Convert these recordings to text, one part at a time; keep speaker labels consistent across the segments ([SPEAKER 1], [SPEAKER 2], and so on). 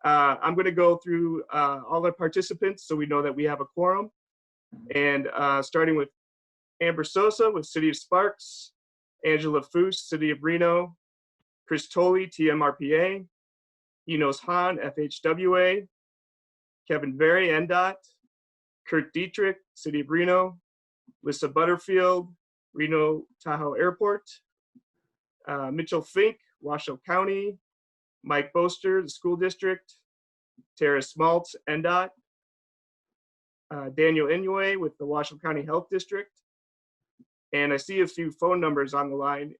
[SPEAKER 1] I'm going to go through all the participants so we know that we have a quorum. And starting with Amber Sosa with City of Sparks, Angela Foose, City of Reno, Chris Tolley, TMRPA, Enos Hahn, FHWA, Kevin Verdi, NDOT, Kurt Dietrich, City of Reno, Lissa Butterfield, Reno Tahoe Airport, Mitchell Fink, Washoe County, Mike Boster, the school district, Tara Smaltz, NDOT, Daniel Inouye with the Washoe County Health District. And I see a few phone numbers on the line.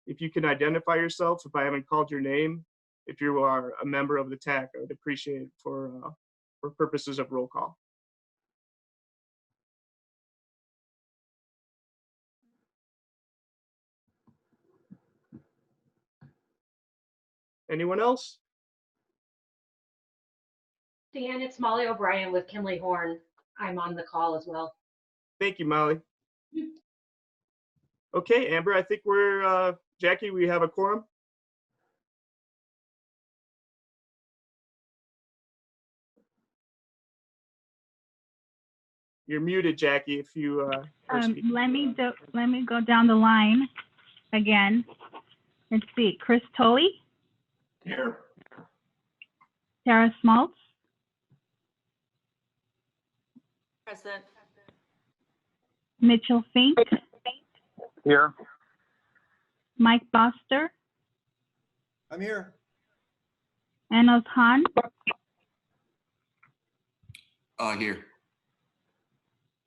[SPEAKER 1] If you can identify yourself, if I haven't called your name, if you are a member of the TAC, I would appreciate it for purposes of roll call. Anyone else?
[SPEAKER 2] Dan, it's Molly O'Brien with Kinley Horn. I'm on the call as well.
[SPEAKER 1] Thank you, Molly. Okay, Amber, I think we're, Jackie, we have a quorum. You're muted, Jackie, if you
[SPEAKER 3] let me go down the line again. Let's see, Chris Tolley.
[SPEAKER 4] Here.
[SPEAKER 3] Tara Smaltz.
[SPEAKER 2] Present.
[SPEAKER 3] Mitchell Fink.
[SPEAKER 4] Here.
[SPEAKER 3] Mike Boster.
[SPEAKER 4] I'm here.
[SPEAKER 3] Enos Hahn.
[SPEAKER 5] Here.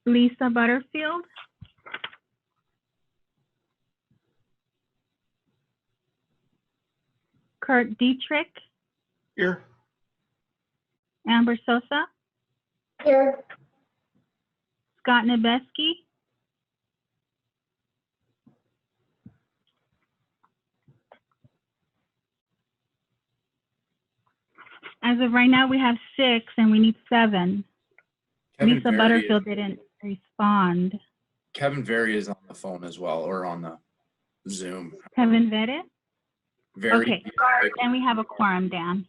[SPEAKER 3] Lissa Butterfield. Kurt Dietrich.
[SPEAKER 4] Here.
[SPEAKER 3] Amber Sosa.
[SPEAKER 2] Here.
[SPEAKER 3] Scott Nebeski. As of right now, we have 6 and we need 7.
[SPEAKER 5] Kevin
[SPEAKER 3] Lissa
[SPEAKER 5] Verdi
[SPEAKER 3] Butterfield didn't respond.
[SPEAKER 5] Kevin Verdi is on the phone as well, or on the Zoom.
[SPEAKER 3] Kevin Verdi?
[SPEAKER 5] Verdi.
[SPEAKER 3] Okay, then we have a quorum, Dan.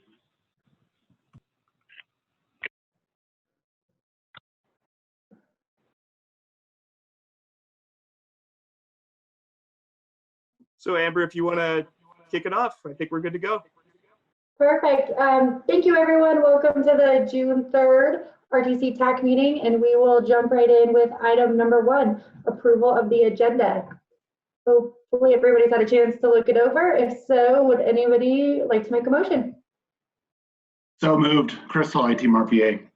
[SPEAKER 1] So Amber, if you want to kick it off, I think we're good to go.
[SPEAKER 6] Perfect. Thank you, everyone. Welcome to the June 3rd RTC TAC meeting, and we will jump right in with item number 1, approval of the agenda. Hopefully everybody's had a chance to look it over. If so, would anybody like to make a motion?
[SPEAKER 4] So moved. Crystal, TMRPA.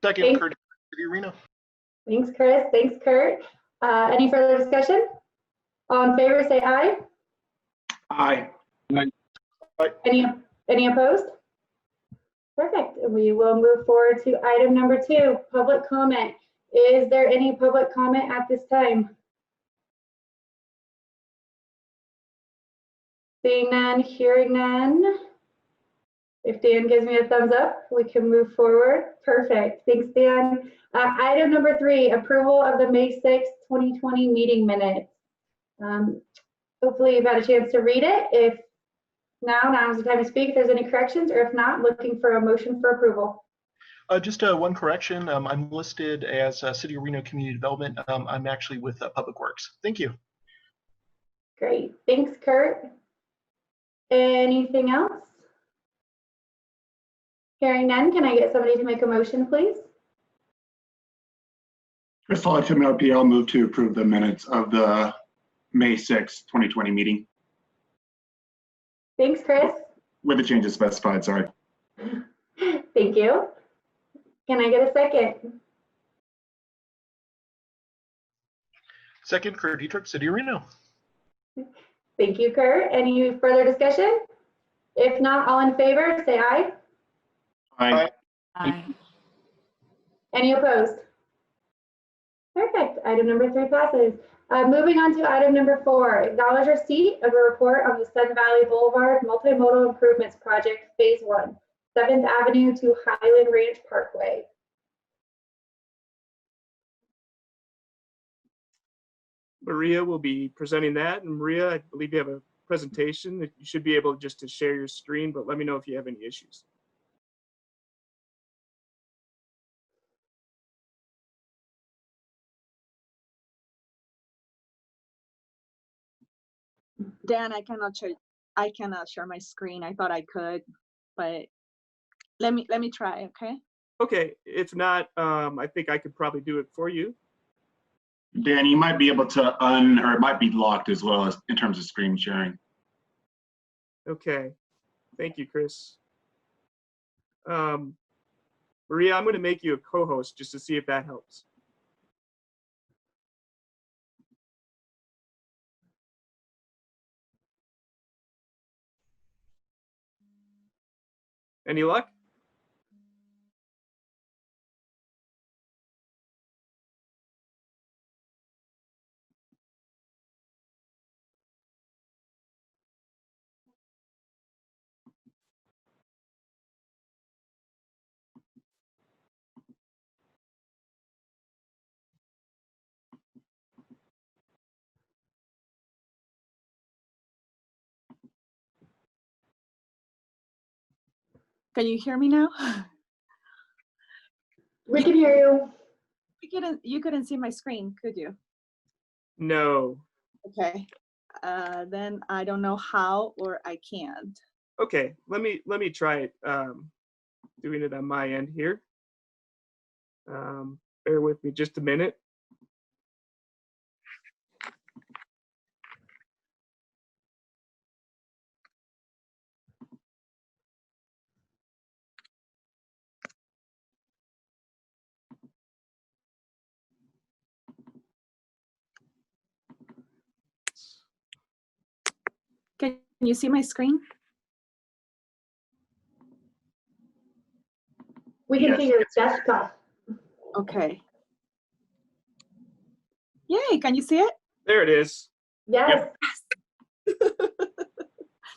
[SPEAKER 7] Second,
[SPEAKER 6] Thanks.
[SPEAKER 7] Kurt, City Arena.
[SPEAKER 6] Thanks, Chris. Thanks, Kurt. Any further discussion? All in favor, say aye.
[SPEAKER 4] Aye.
[SPEAKER 6] Any opposed? Perfect. We will move forward to item number 2, public comment. Is there any public comment at this time? Seeing none, hearing none. If Dan gives me a thumbs up, we can move forward. Perfect. Thanks, Dan. Item number 3, approval of the May 6th, 2020 meeting minutes. Hopefully you've had a chance to read it. If now's the time to speak if there's any corrections, or if not, looking for a motion for approval.
[SPEAKER 7] Just one correction. I'm listed as City of Reno Community Development. I'm actually with Public Works. Thank you.
[SPEAKER 6] Great. Thanks, Kurt. Anything else? Hearing none, can I get somebody to make a motion, please?
[SPEAKER 4] Crystal, TMRPA, I'll move to approve the minutes of the May 6th, 2020 meeting.
[SPEAKER 6] Thanks, Chris.
[SPEAKER 4] With the changes specified, sorry.
[SPEAKER 6] Thank you. Can I get a second?
[SPEAKER 7] Second, Kurt Dietrich, City of Reno.
[SPEAKER 6] Thank you, Kurt. Any further discussion? If not, all in favor, say aye.
[SPEAKER 4] Aye.
[SPEAKER 3] Aye.
[SPEAKER 6] Any opposed? Perfect. Item number 3 passes. Moving on to item number 4, acknowledge receipt of a report on the Sun Valley Boulevard Multimodal Improvements Project Phase 1, 7th Avenue to Highland Ranch Parkway.
[SPEAKER 1] Maria will be presenting that. And Maria, I believe you have a presentation that you should be able just to share your screen, but let me know if you have any issues.
[SPEAKER 8] Dan, I cannot share my screen. I thought I could, but let me try, okay?
[SPEAKER 1] Okay, if not, I think I could probably do it for you.
[SPEAKER 4] Dan, you might be able to or it might be locked as well as in terms of screen sharing.
[SPEAKER 1] Okay, thank you, Chris. Maria, I'm going to make you a co-host just to see if that helps. Any luck?
[SPEAKER 8] Can you hear me now?
[SPEAKER 6] We can hear you.
[SPEAKER 8] You couldn't see my screen, could you?
[SPEAKER 1] No.
[SPEAKER 8] Okay. Then I don't know how, or I can't.
[SPEAKER 1] Okay, let me try it. Doing it on my end here. Bear with me just a minute.
[SPEAKER 8] Can you see my screen?
[SPEAKER 6] We can
[SPEAKER 4] Yes.
[SPEAKER 6] see your desktop.
[SPEAKER 8] Okay. Yay, can you see it?
[SPEAKER 1] There it is.
[SPEAKER 6] Yes.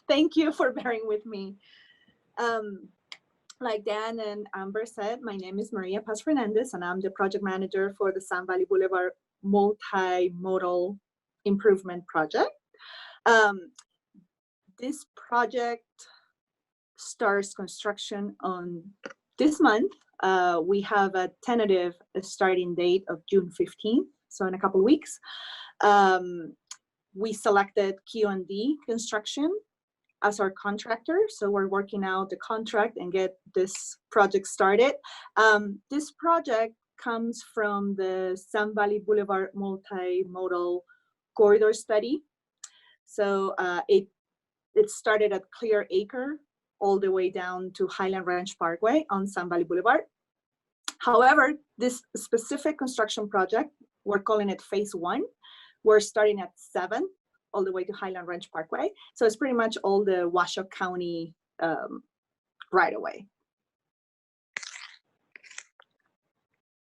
[SPEAKER 8] Thank you for bearing with me. Like Dan and Amber said, my name is Maria Paz Fernandez, and I'm the project manager for the Sun Valley Boulevard Multimodal Improvement Project. This project starts construction on this month. We have a tentative starting date of June 15th, so in a couple of weeks. We selected Q&D Construction as our contractor, so we're working out the contract and get this project started. This project comes from the Sun Valley Boulevard Multimodal Corridor Study. So it started at Clear Acre all the way down to Highland Ranch Parkway on Sun Valley Boulevard. However, this specific construction project, we're calling it Phase 1. We're starting at 7 all the way to Highland Ranch Parkway. So it's pretty much all the Washoe County right away.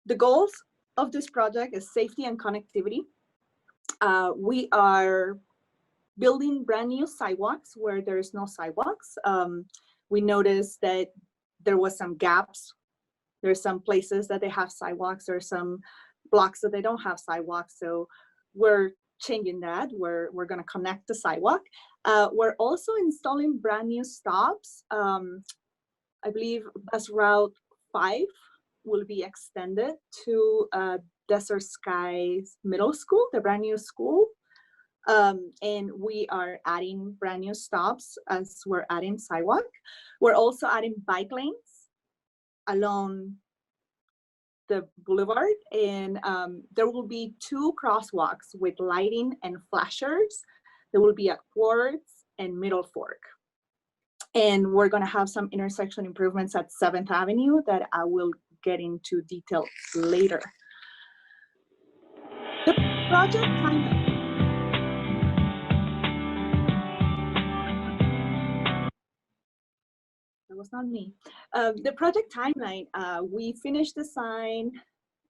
[SPEAKER 8] The goals of this project is safety and connectivity. We are building brand new sidewalks where there's no sidewalks. We noticed that there was some gaps. There's some places that they have sidewalks. There's some blocks that they don't have sidewalks. So we're changing that. We're going to connect the sidewalk. We're also installing brand new stops. I believe bus route 5 will be extended to Desert Skies Middle School, the brand new school. And we are adding brand new stops as we're adding sidewalk. We're also adding bike lanes along the boulevard, and there will be 2 crosswalks with lighting and flashers. There will be at Quartz and Middle Fork. And we're going to have some intersection improvements at 7th Avenue that I will get into detail later. The project timeline. That was not me. The project timeline, we finished design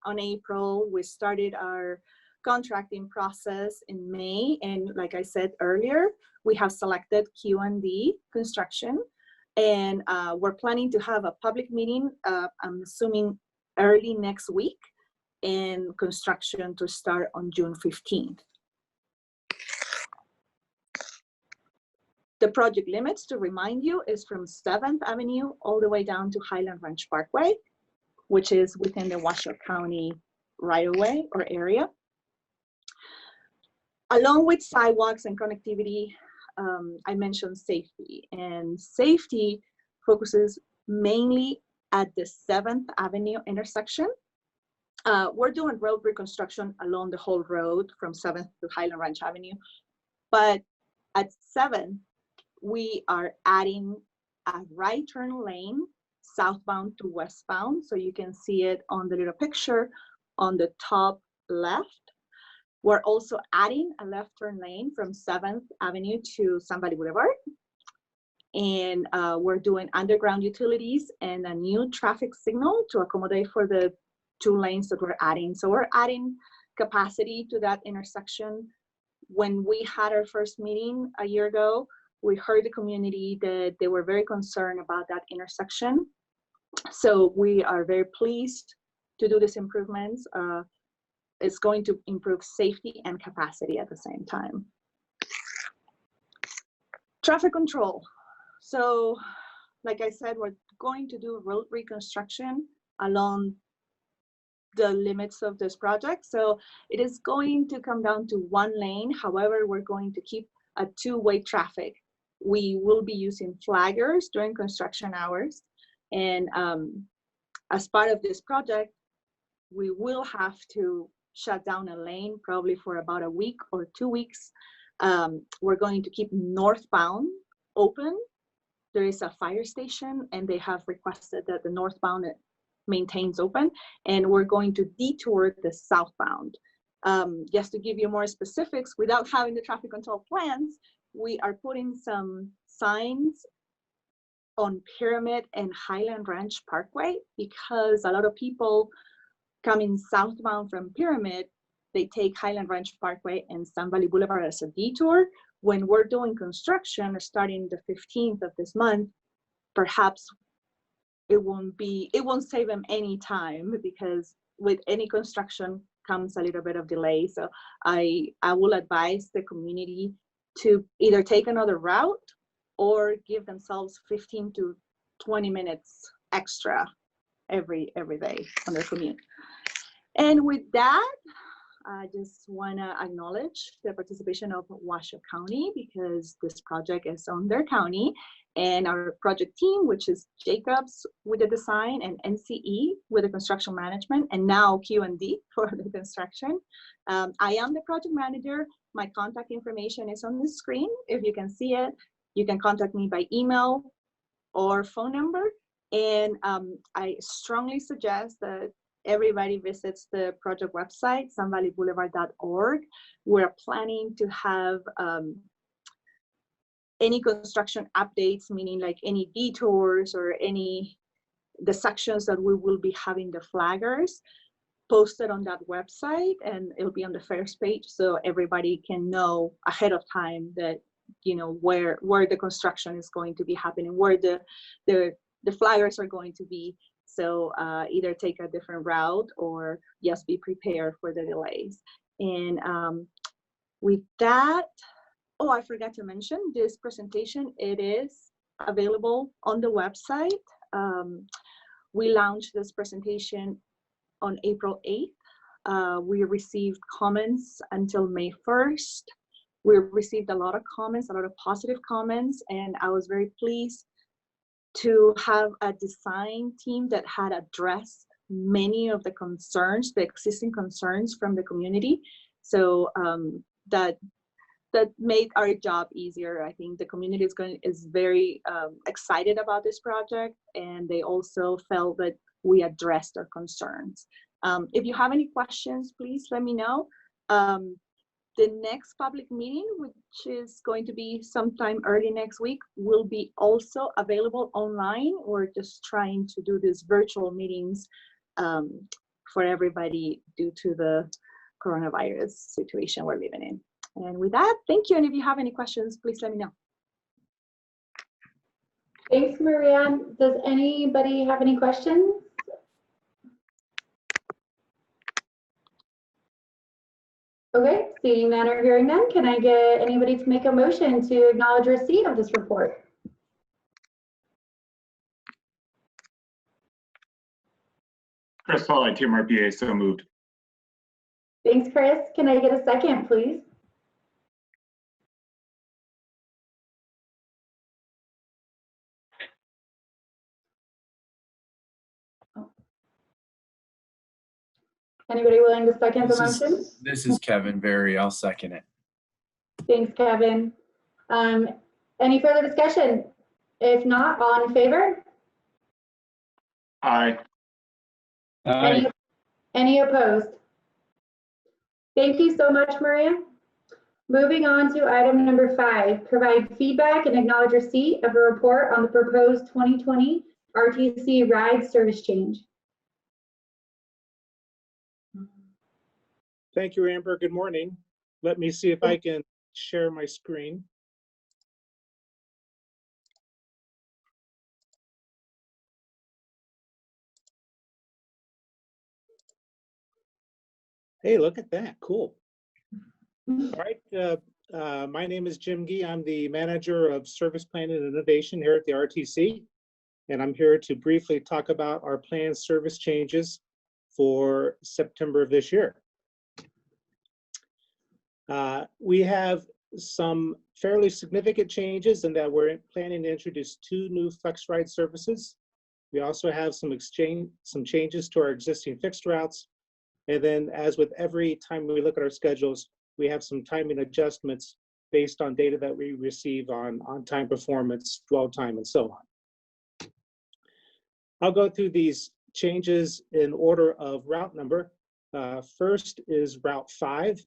[SPEAKER 8] on April. We started our contracting process in May. And like I said earlier, we have selected Q&D Construction. And we're planning to have a public meeting, I'm assuming early next week, and construction to start on June 15th. The project limits, to remind you, is from 7th Avenue all the way down to Highland Ranch Parkway, which is within the Washoe County right-of-way or area. Along with sidewalks and connectivity, I mentioned safety, and safety focuses mainly at the 7th Avenue intersection. We're doing road reconstruction along the whole road from 7th to Highland Ranch Avenue, but at 7th, we are adding a right turn lane southbound to westbound. So you can see it on the little picture on the top left. We're also adding a left turn lane from 7th Avenue to Sun Valley Boulevard. And we're doing underground utilities and a new traffic signal to accommodate for the 2 lanes that we're adding. So we're adding capacity to that intersection. When we had our first meeting a year ago, we heard the community that they were very concerned about that intersection. So we are very pleased to do these improvements. It's going to improve safety and capacity at the same time. Traffic control. So, like I said, we're going to do road reconstruction along the limits of this project. So it is going to come down to 1 lane. However, we're going to keep a 2-way traffic. We will be using flaggers during construction hours. And as part of this project, we will have to shut down a lane probably for about a week or 2 weeks. We're going to keep northbound open. There is a fire station and they have requested that the northbound maintains open, and we're going to detour the southbound. Just to give you more specifics, without having the traffic control plans, we are putting some signs on Pyramid and Highland Ranch Parkway, because a lot of people coming southbound from Pyramid, they take Highland Ranch Parkway and Sun Valley Boulevard as a detour. When we're doing construction starting the 15th of this month, perhaps it won't save them any time, because with any construction comes a little bit of delay. So I will advise the community to either take another route or give themselves 15 to 20 minutes extra every day on their commute. And with that, I just want to acknowledge the participation of Washoe County, because this project is on their county, and our project team, which is Jacobs with the design and NCE with the construction management, and now Q&D for the construction. I am the project manager. My contact information is on the screen. If you can see it, you can contact me by email or phone number. And I strongly suggest that everybody visits the project website, sunvalleyboulevard.org. We're planning to have any construction updates, meaning like any detours or the sections that we will be having the flaggers posted on that website, and it'll be on the first page, so everybody can know ahead of time that, you know, where the construction is going to be happening, where the flaggers are going to be. So either take a different route or just be prepared for the delays. And with that, oh, I forgot to mention this presentation. It is available on the website. We launched this presentation on April 8th. We received comments until May 1st. We received a lot of comments, a lot of positive comments, and I was very pleased to have a design team that had addressed many of the concerns, the existing concerns from the community. So that made our job easier. I think the community is very excited about this project, and they also felt that we addressed their concerns. If you have any questions, please let me know. The next public meeting, which is going to be sometime early next week, will be also available online. We're just trying to do these virtual meetings for everybody due to the coronavirus situation we're living in. And with that, thank you. And if you have any questions, please let me know.
[SPEAKER 6] Thanks, Maria. Does anybody have any questions? Okay, seeing none or hearing none, can I get anybody to make a motion to acknowledge receipt of this report?
[SPEAKER 4] Chris Paul, TMRPA, so moved.
[SPEAKER 6] Thanks, Chris. Can I get a second, please? Anybody willing to second the motion?
[SPEAKER 5] This is Kevin Berry. I'll second it.
[SPEAKER 6] Thanks, Kevin. Any further discussion? If not, all in favor?
[SPEAKER 4] Aye.
[SPEAKER 6] Any opposed? Thank you so much, Maria. Moving on to item number 5, provide feedback and acknowledge receipt of a report on the proposed 2020 RTC ride service change.
[SPEAKER 9] Thank you, Amber. Good morning. Let me see if I can share my screen. Hey, look at that. Cool. All right. My name is Jim Gee. I'm the manager of service planning and innovation here at the RTC. And I'm here to briefly talk about our planned service changes for September of this year. We have some fairly significant changes in that we're planning to introduce 2 new FlexRIDE services. We also have some changes to our existing fixed routes. And then, as with every time we look at our schedules, we have some timing adjustments based on data that we receive on on-time performance, dwell time, and so on. I'll go through these changes in order of route number. First is Route 5.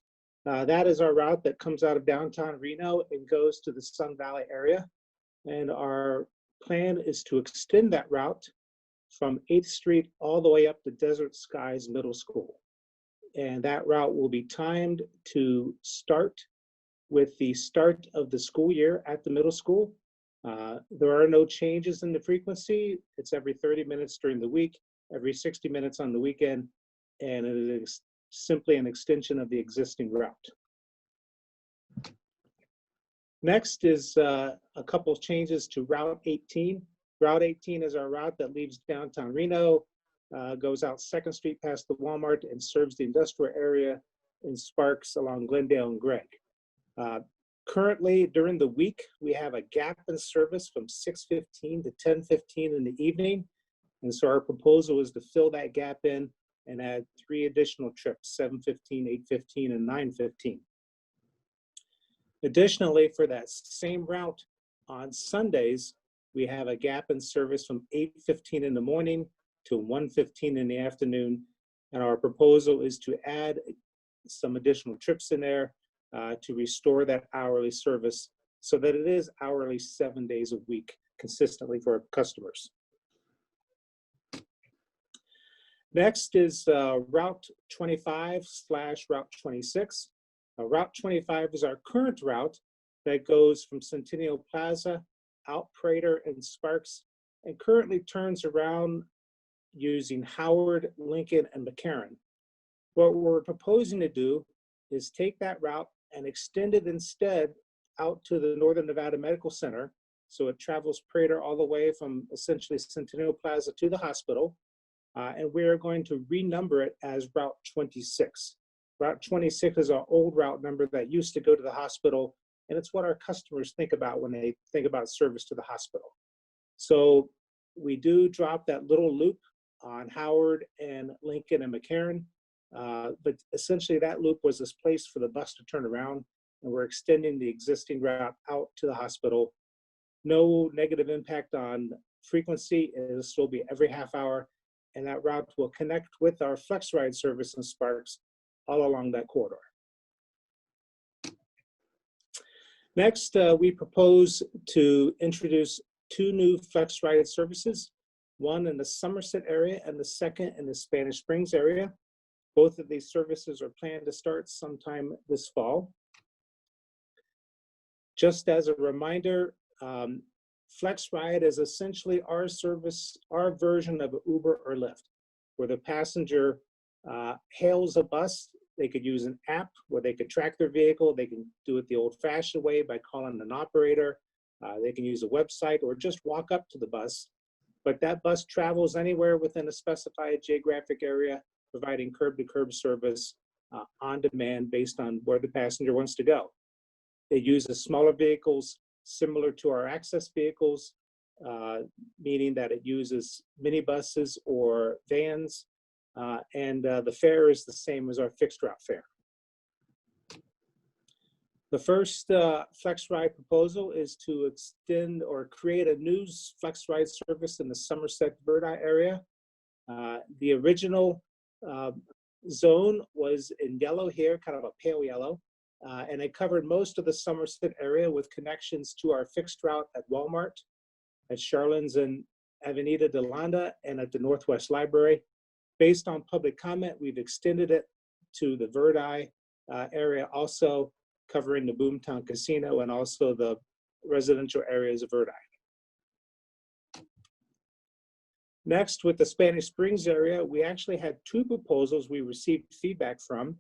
[SPEAKER 9] That is our route that comes out of downtown Reno and goes to the Sun Valley area. And our plan is to extend that route from 8th Street all the way up to Desert Skies Middle School. And that route will be timed to start with the start of the school year at the middle school. There are no changes in the frequency. It's every 30 minutes during the week, every 60 minutes on the weekend, and it is simply an extension of the existing route. Next is a couple of changes to Route 18. Route 18 is our route that leaves downtown Reno, goes out 2nd Street past the Walmart and serves the industrial area in Sparks along Glendale and Gregg. Currently, during the week, we have a gap in service from 6:15 to 10:15 in the evening. And so our proposal is to fill that gap in and add 3 additional trips, 7:15, 8:15, and 9:15. Additionally, for that same route on Sundays, we have a gap in service from 8:15 in the morning to 1:15 in the afternoon. And our proposal is to add some additional trips in there to restore that hourly service so that it is hourly 7 days a week consistently for our customers. Next is Route 25/Route 26. Route 25 is our current route that goes from Centennial Plaza, out Prater and Sparks, and currently turns around using Howard, Lincoln, and McCarran. What we're proposing to do is take that route and extend it instead out to the Northern Nevada Medical Center. So it travels Prater all the way from essentially Centennial Plaza to the hospital. And we're going to renumber it as Route 26. Route 26 is our old route number that used to go to the hospital, and it's what our customers think about when they think about service to the hospital. So we do drop that little loop on Howard and Lincoln and McCarran, but essentially that loop was this place for the bus to turn around, and we're extending the existing route out to the hospital. No negative impact on frequency. It'll still be every half hour, and that route will connect with our FlexRIDE service in Sparks all along that corridor. Next, we propose to introduce 2 new FlexRIDE services, one in the Somersett area and the second in the Spanish Springs area. Both of these services are planned to start sometime this fall. Just as a reminder, FlexRIDE is essentially our service, our version of Uber or Lyft, where the passenger hails a bus. They could use an app where they could track their vehicle. They can do it the old-fashioned way by calling an operator. They can use a website or just walk up to the bus. But that bus travels anywhere within a specified geographic area, providing curb-to-curb service on demand based on where the passenger wants to go. It uses smaller vehicles similar to our access vehicles, meaning that it uses minibuses or vans and the fare is the same as our fixed route fare. The first FlexRIDE proposal is to extend or create a new FlexRIDE service in the Somersett Verdi area. The original zone was in yellow here, kind of a pale yellow, and it covered most of the Somersett area with connections to our fixed route at Walmart, at Charlins and Avenida de Landa, and at the Northwest Library. Based on public comment, we've extended it to the Verdi area, also covering the Boomtown Casino and also the residential areas of Verdi. Next, with the Spanish Springs area, we actually had two proposals we received feedback from.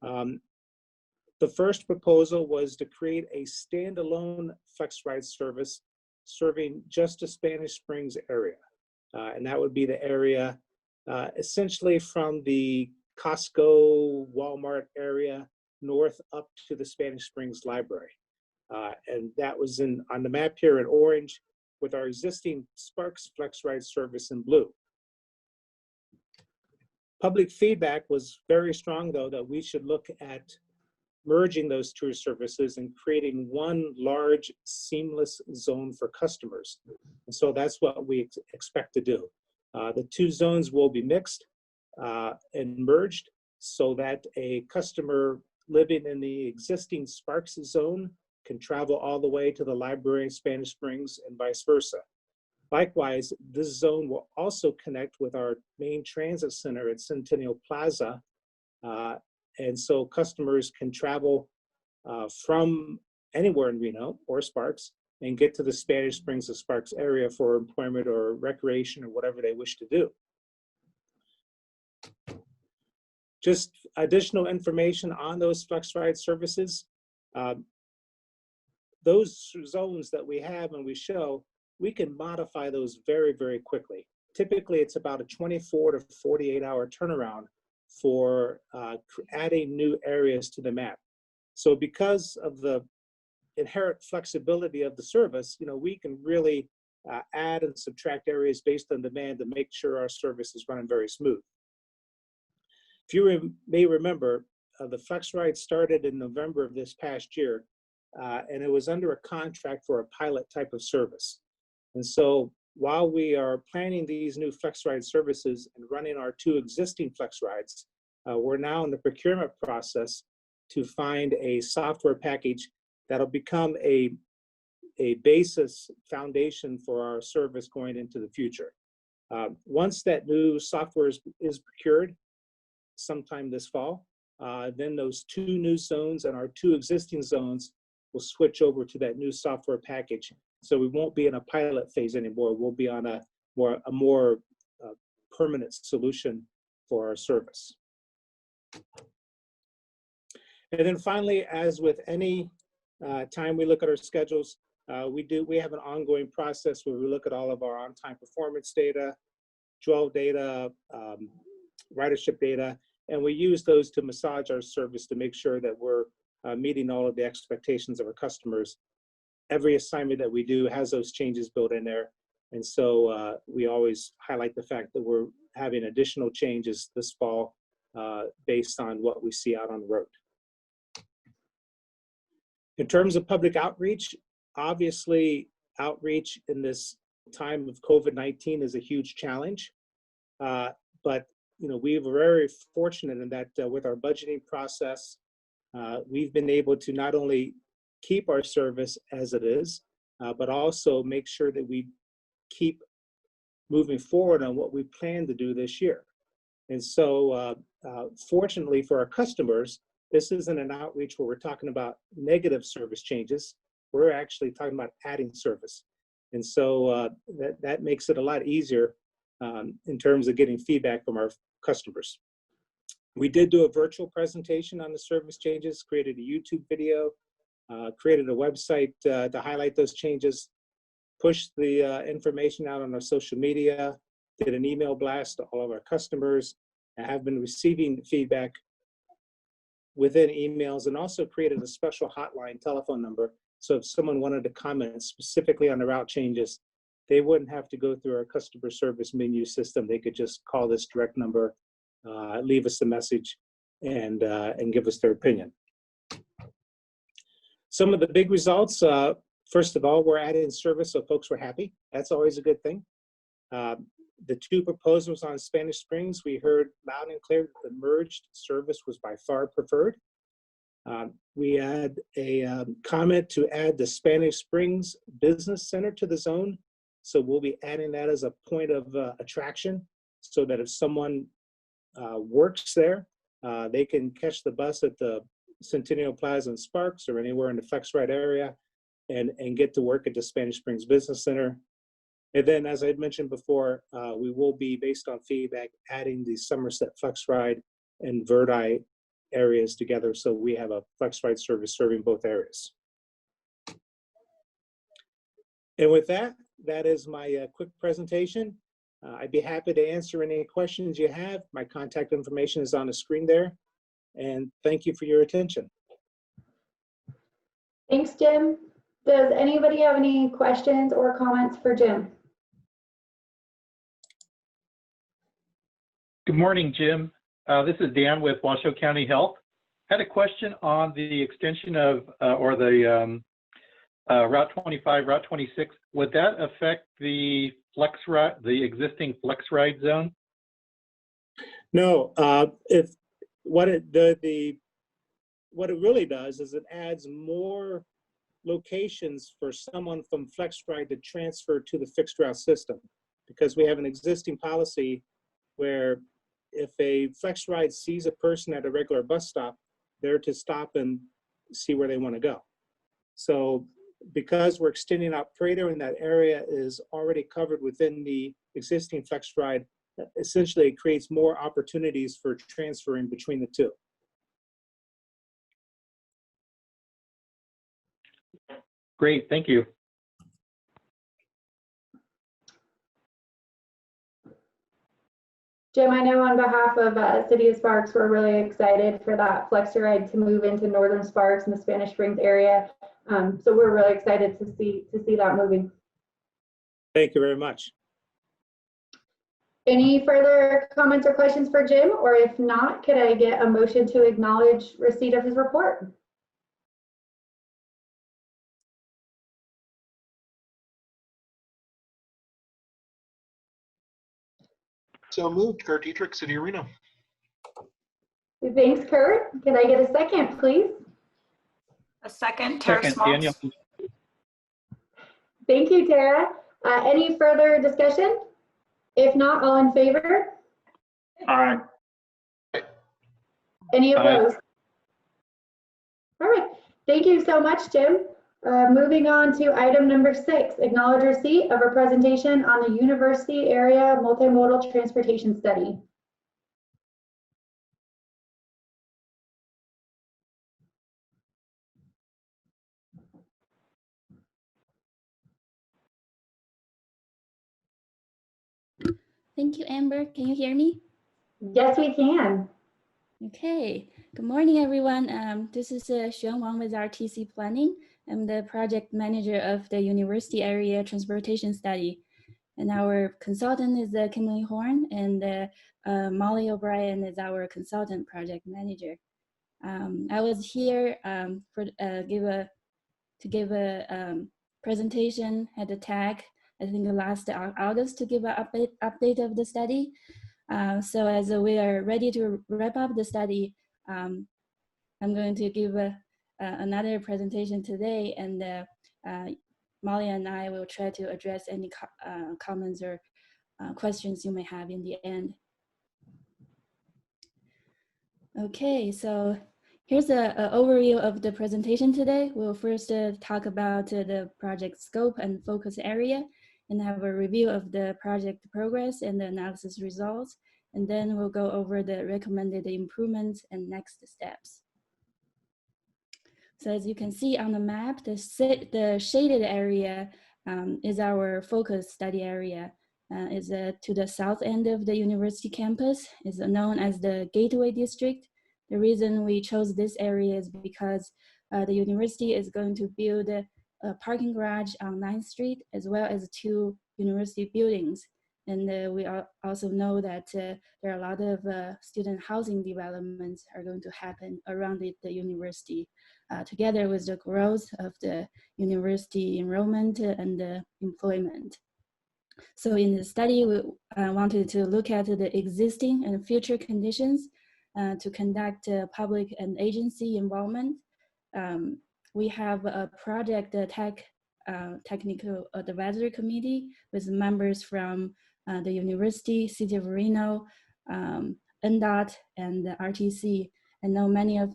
[SPEAKER 9] The first proposal was to create a standalone FlexRIDE service serving just the Spanish Springs area. And that would be the area essentially from the Costco, Walmart area north up to the Spanish Springs Library. And that was on the map here in orange with our existing Sparks FlexRIDE service in blue. Public feedback was very strong, though, that we should look at merging those two services and creating one large seamless zone for customers. And so that's what we expect to do. The two zones will be mixed and merged so that a customer living in the existing Sparks zone can travel all the way to the library in Spanish Springs and vice versa. Likewise, this zone will also connect with our main transit center at Centennial Plaza. And so customers can travel from anywhere in Reno or Sparks and get to the Spanish Springs or Sparks area for employment or recreation or whatever they wish to do. Just additional information on those FlexRIDE services. Those zones that we have and we show, we can modify those very, very quickly. Typically, it's about a 24 to 48 hour turnaround for adding new areas to the map. So because of the inherent flexibility of the service, we can really add and subtract areas based on demand to make sure our service is running very smooth. If you may remember, the FlexRIDE started in November of this past year, and it was under a contract for a pilot type of service. And so while we are planning these new FlexRIDE services and running our two existing FlexRIDEs, we're now in the procurement process to find a software package that'll become a basis foundation for our service going into the future. Once that new software is procured sometime this fall, then those two new zones and our two existing zones will switch over to that new software package. So we won't be in a pilot phase anymore. We'll be on a more permanent solution for our service. And then finally, as with any time we look at our schedules, we have an ongoing process where we look at all of our on-time performance data, dwell data, ridership data, and we use those to massage our service to make sure that we're meeting all of the expectations of our customers. Every assignment that we do has those changes built in there. And so we always highlight the fact that we're having additional changes this fall based on what we see out on the road. In terms of public outreach, obviously outreach in this time of COVID-19 is a huge challenge. But we were very fortunate in that with our budgeting process, we've been able to not only keep our service as it is, but also make sure that we keep moving forward on what we plan to do this year. And so fortunately for our customers, this isn't an outreach where we're talking about negative service changes. We're actually talking about adding service. And so that makes it a lot easier in terms of getting feedback from our customers. We did do a virtual presentation on the service changes, created a YouTube video, created a website to highlight those changes, pushed the information out on our social media, did an email blast to all of our customers, and have been receiving feedback within emails, and also created a special hotline telephone number. So if someone wanted to comment specifically on the route changes, they wouldn't have to go through our customer service menu system. They could just call this direct number leave us a message and give us their opinion. Some of the big results, first of all, we're adding service, so folks were happy. That's always a good thing. The two proposals on Spanish Springs, we heard loud and clear that the merged service was by far preferred. We had a comment to add the Spanish Springs Business Center to the zone. So we'll be adding that as a point of attraction so that if someone works there, they can catch the bus at the Centennial Plaza and Sparks or anywhere in the FlexRIDE area and get to work at the Spanish Springs Business Center. And then, as I had mentioned before, we will be, based on feedback, adding the Somersett FlexRIDE and Verdi areas together, so we have a FlexRIDE service serving both areas. And with that, that is my quick presentation. I'd be happy to answer any questions you have. My contact information is on the screen there. And thank you for your attention.
[SPEAKER 6] Thanks, Jim. Does anybody have any questions or comments for Jim?
[SPEAKER 10] Good morning, Jim. This is Dan with Washoe County Health. Had a question on the extension of, or the Route 25, Route 26. Would that affect the FlexRIDE, the existing FlexRIDE zone?
[SPEAKER 9] No, what it really does is it adds more locations for someone from FlexRIDE to transfer to the fixed route system, because we have an existing policy where if a FlexRIDE sees a person at a regular bus stop, they're to stop and see where they want to go. So because we're extending out Prater and that area is already covered within the existing FlexRIDE, essentially it creates more opportunities for transferring between the two.
[SPEAKER 10] Great, thank you.
[SPEAKER 6] Jim, I know on behalf of City of Sparks, we're really excited for that FlexRIDE to move into Northern Sparks and the Spanish Springs area. So we're really excited to see that moving.
[SPEAKER 9] Thank you very much.
[SPEAKER 6] Any further comments or questions for Jim? Or if not, could I get a motion to acknowledge receipt of his report?
[SPEAKER 7] So moved, Kurt Dietrich, City of Reno.
[SPEAKER 6] Thanks, Kurt. Can I get a second, please?
[SPEAKER 11] A second, Tara
[SPEAKER 10] Second,
[SPEAKER 11] Smalls.
[SPEAKER 10] Daniel.
[SPEAKER 6] Thank you, Tara. Any further discussion? If not, all in favor?
[SPEAKER 4] Aye.
[SPEAKER 6] Any
[SPEAKER 10] Aye.
[SPEAKER 6] opposed? All right. Thank you so much, Jim. Moving on to item number 6, acknowledge receipt of a presentation on the University Area Multimodal Transportation Study.
[SPEAKER 12] Thank you, Amber. Can you hear me?
[SPEAKER 6] Yes, we can.
[SPEAKER 12] Okay. Good morning, everyone. This is Xuan Wang with RTC Planning. I'm the project manager of the University Area Transportation Study. And our consultant is Kimberly Horn, and Molly O'Brien is our consultant project manager. I was here to give a presentation at the TAC, I think last August, to give an update of the study. So as we are ready to wrap up the study, I'm going to give another presentation today, and Molly and I will try to address any comments or questions you may have in the end. Okay, so here's an overview of the presentation today. We'll first talk about the project scope and focus area, and have a review of the project progress and the analysis results. And then we'll go over the recommended improvements and next steps. So as you can see on the map, the shaded area is our focus study area. Is to the south end of the university campus, is known as the Gateway District. The reason we chose this area is because the university is going to build a parking garage on 9th Street, as well as 2 university buildings. And we also know that there are a lot of student housing developments are going to happen around the university, together with the growth of the university enrollment and employment. So in the study, we wanted to look at the existing and future conditions to conduct public and agency involvement. We have a project technical advisory committee with members from the university, City of Reno, NDOT, and the RTC. I know many of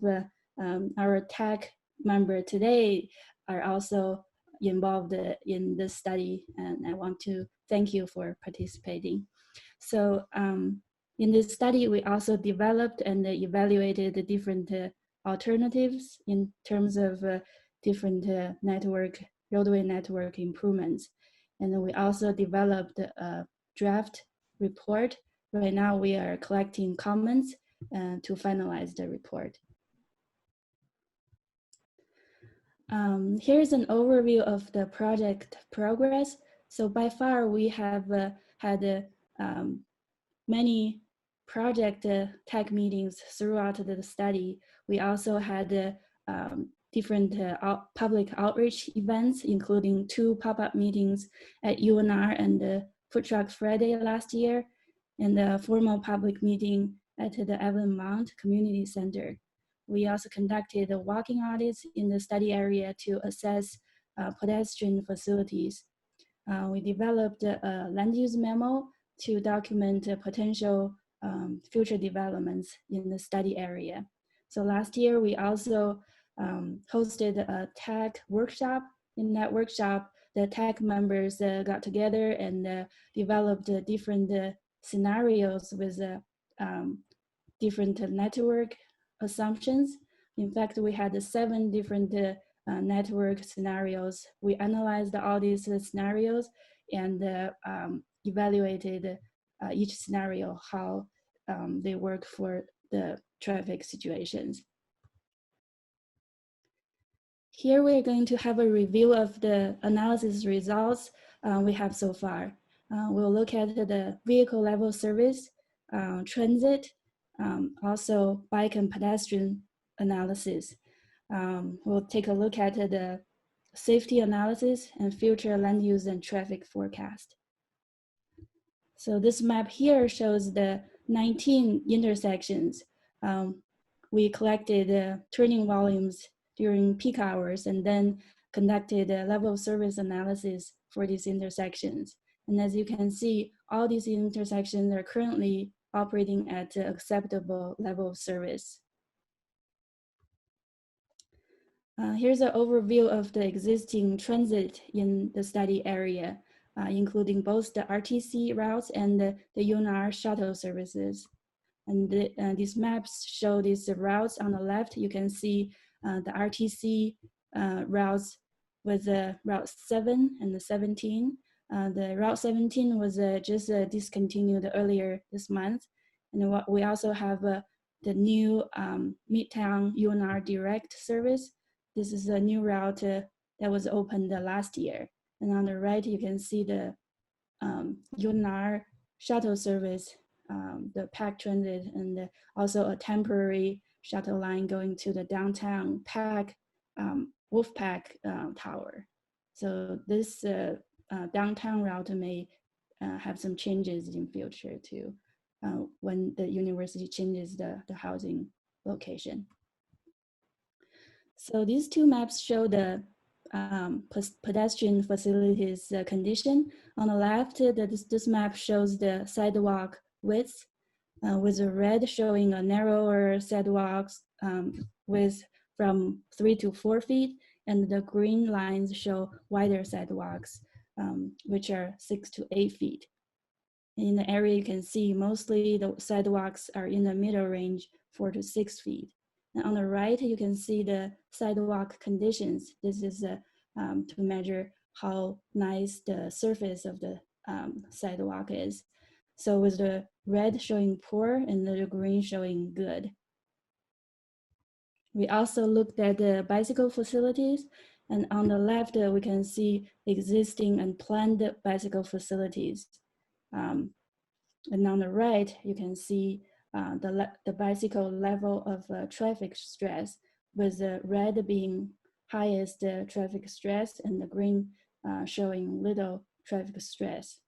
[SPEAKER 12] our TAC members today are also involved in this study, and I want to thank you for participating. So in this study, we also developed and evaluated the different alternatives in terms of different roadway network improvements. And then we also developed a draft report. Right now we are collecting comments to finalize the report. Here's an overview of the project progress. So by far we have had many project TAC meetings throughout the study. We also had different public outreach events, including 2 pop-up meetings at UNR and Food Truck Friday last year, and a formal public meeting at the Evelyn Mount Community Center. We also conducted walking audits in the study area to assess pedestrian facilities. We developed a land use memo to document potential future developments in the study area. So last year, we also hosted a TAC workshop. In that workshop, the TAC members got together and developed different scenarios with different network assumptions. In fact, we had 7 different network scenarios. We analyzed all these scenarios and evaluated each scenario, how they work for the traffic situations. Here we're going to have a review of the analysis results we have so far. We'll look at the vehicle level service, transit, also bike and pedestrian analysis. We'll take a look at the safety analysis and future land use and traffic forecast. So this map here shows the 19 intersections. We collected turning volumes during peak hours and then conducted a level of service analysis for these intersections. And as you can see, all these intersections are currently operating at an acceptable level of service. Here's an overview of the existing transit in the study area, including both the RTC routes and the UNR shuttle services. And these maps show these routes on the left. You can see the RTC routes with Route 7 and the 17. The Route 17 was just discontinued earlier this month. And we also have the new Midtown UNR direct service. This is a new route that was opened last year. And on the right, you can see the UNR shuttle service, the PAC transit, and also a temporary shuttle line going to the downtown PAC, Wolfpack Tower. So this downtown route may have some changes in future too, when the university changes the housing location. So these 2 maps show the pedestrian facilities condition. On the left, this map shows the sidewalk width, with the red showing a narrower sidewalks width from 3 to 4 feet, and the green lines show wider sidewalks, which are 6 to 8 feet. In the area, you can see mostly the sidewalks are in the middle range, 4 to 6 feet. And on the right, you can see the sidewalk conditions. This is to measure how nice the surface of the sidewalk is. So with the red showing poor and the green showing good. We also looked at the bicycle facilities, and on the left, we can see existing and planned bicycle facilities. And on the right, you can see the bicycle level of traffic stress, with the red being highest traffic stress and the green showing little traffic stress.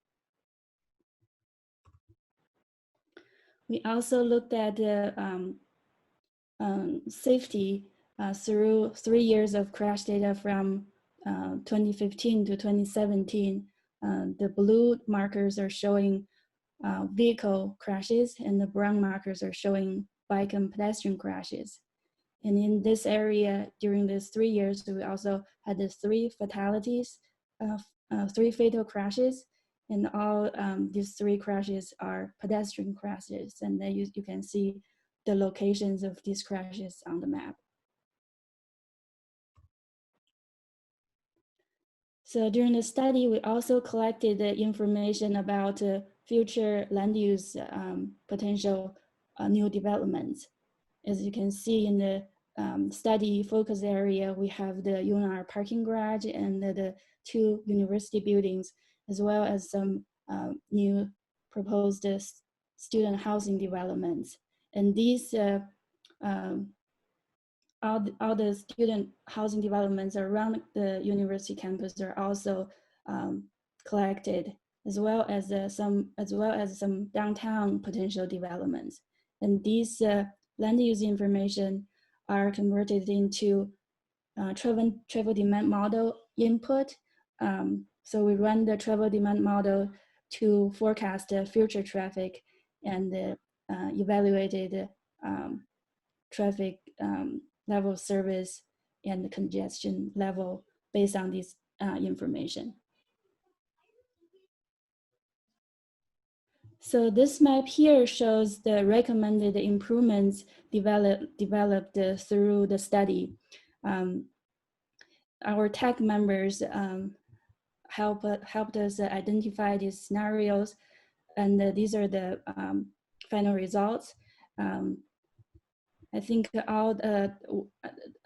[SPEAKER 12] We also looked at safety through 3 years of crash data from 2015 to 2017. The blue markers are showing vehicle crashes, and the brown markers are showing bike and pedestrian crashes. And in this area, during these 3 years, we also had the 3 fatalities, 3 fatal crashes, and all these 3 crashes are pedestrian crashes. And then you can see the locations of these crashes on the map. So during the study, we also collected the information about future land use potential new developments. As you can see in the study focus area, we have the UNR parking garage and the 2 university buildings, as well as some new proposed student housing developments. And these, all the student housing developments around the university campus are also collected, as well as some downtown potential developments. And these land use information are converted into travel demand model input. So we run the travel demand model to forecast the future traffic and evaluated traffic level service and the congestion level based on this information. So this map here shows the recommended improvements developed through the study. Our TAC members helped us identify these scenarios, and these are the final results. I think all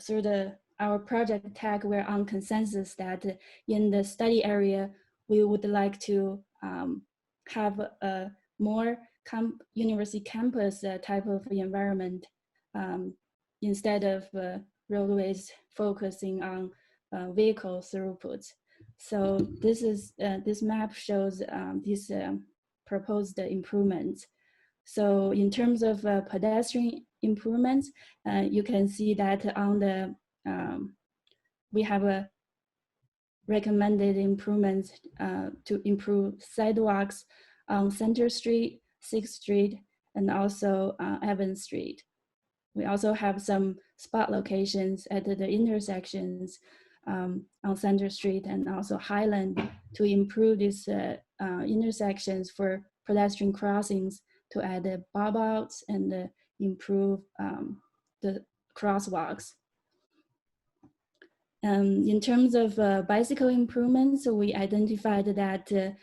[SPEAKER 12] through our project TAC, we're on consensus that in the study area, we would like to have a more university campus type of environment instead of roadways focusing on vehicle throughputs. So this map shows these proposed improvements. So in terms of pedestrian improvements, you can see that on the we have a recommended improvements to improve sidewalks on Center Street, 6th Street, and also Evans Street. We also have some spot locations at the intersections on Center Street and also Highland to improve these intersections for pedestrian crossings, to add the bob outs and improve the crosswalks. In terms of bicycle improvements, we identified that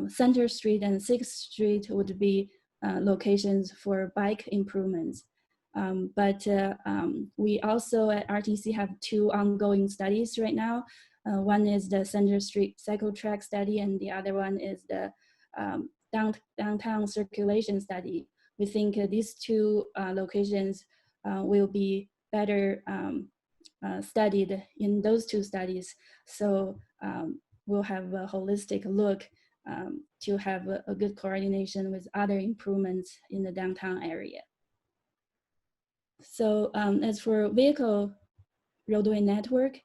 [SPEAKER 12] Center Street and 6th Street would be locations for bike improvements. But we also at RTC have 2 ongoing studies right now. One is the Center Street cycle track study, and the other one is the downtown circulation study. We think these 2 locations will be better studied in those 2 studies. So we'll have a holistic look to have a good coordination with other improvements in the downtown area. So as for vehicle roadway network,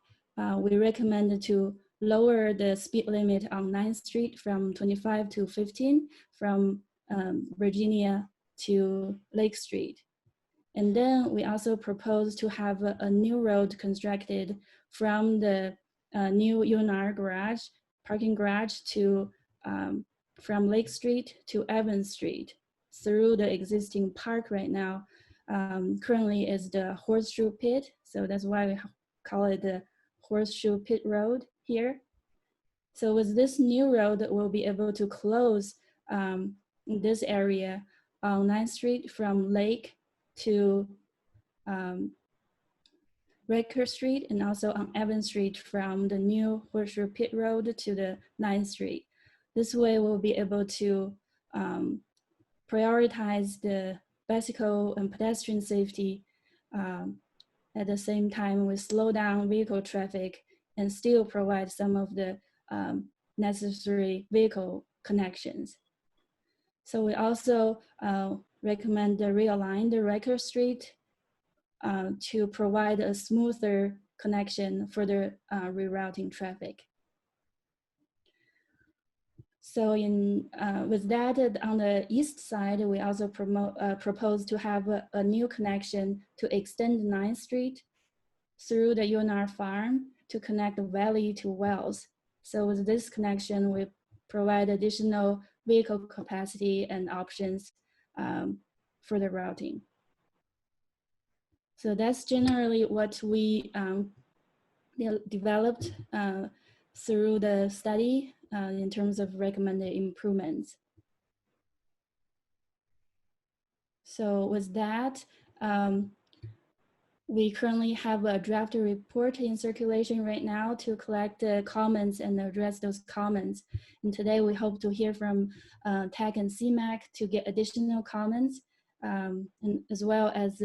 [SPEAKER 12] we recommend to lower the speed limit on 9th Street from 25 to 15, from Virginia to Lake Street. And then we also propose to have a new road constructed from the new UNR garage, parking garage, to from Lake Street to Evans Street through the existing park right now. Currently is the Horseshoe Pit, so that's why we call it the Horseshoe Pit Road here. So with this new road, we'll be able to close this area on 9th Street from Lake to Redker Street, and also on Evans Street from the new Horseshoe Pit Road to the 9th Street. This way we'll be able to prioritize the bicycle and pedestrian safety. At the same time, we slow down vehicle traffic and still provide some of the necessary vehicle connections. So we also recommend to realign the Riker Street to provide a smoother connection for the rerouting traffic. So with that, on the east side, we also propose to have a new connection to extend 9th Street through the UNR farm to connect the valley to Wells. So with this connection, we provide additional vehicle capacity and options for the routing. So that's generally what we developed through the study in terms of recommended improvements. So with that, we currently have a draft report in circulation right now to collect the comments and address those comments. And today we hope to hear from TAC and CMAC to get additional comments, and as well as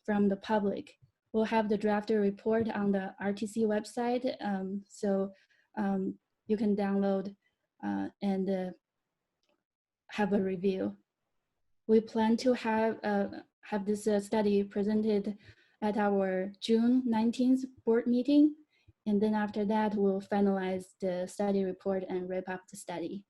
[SPEAKER 12] from the public. We'll have the draft report on the RTC website, so you can download and have a review. We plan to have this study presented at our June 19th board meeting. And then after that, we'll finalize the study report and wrap up the study.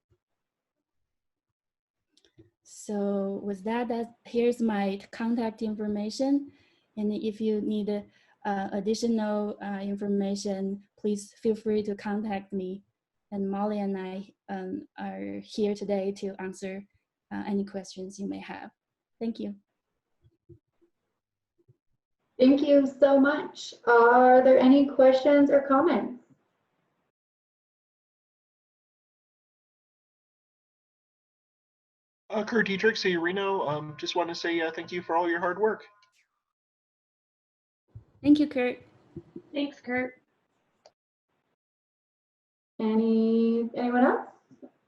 [SPEAKER 12] So with that, here's my contact information. And if you need additional information, please feel free to contact me. And Molly and I are here today to answer any questions you may have. Thank you.
[SPEAKER 6] Thank you so much. Are there any questions or comments?
[SPEAKER 7] Kurt Dietrich, City of Reno, just want to say thank you for all your hard work.
[SPEAKER 12] Thank you, Kurt.
[SPEAKER 2] Thanks, Kurt.
[SPEAKER 6] Anyone else?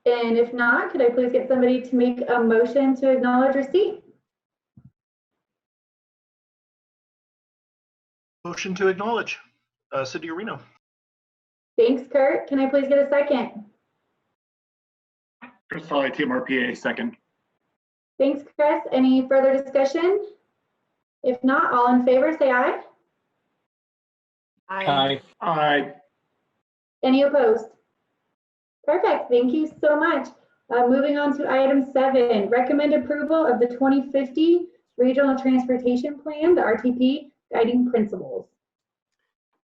[SPEAKER 6] And if not, could I please get somebody to make a motion to acknowledge receipt?
[SPEAKER 7] Motion to acknowledge, City of Reno.
[SPEAKER 6] Thanks, Kurt. Can I please get a second?
[SPEAKER 4] Chris Foley, TMRPA, second.
[SPEAKER 6] Thanks, Chris. Any further discussion? If not, all in favor, say aye.
[SPEAKER 10] Aye.
[SPEAKER 4] Aye.
[SPEAKER 6] Any opposed? Perfect. Thank you so much. Moving on to item 7, recommend approval of the 2050 Regional Transportation Plan, the RTP guiding principles.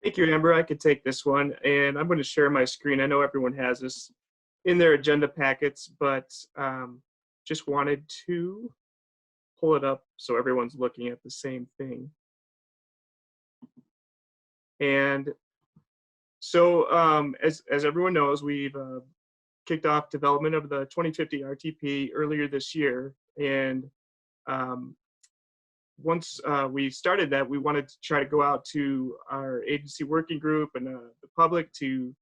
[SPEAKER 1] Thank you, Amber. I could take this one, and I'm going to share my screen. I know everyone has this in their agenda packets, but just wanted to pull it up so everyone's looking at the same thing. And so as everyone knows, we've kicked off development of the 2050 RTP earlier this year. And once we started that, we wanted to try to go out to our agency working group and the public to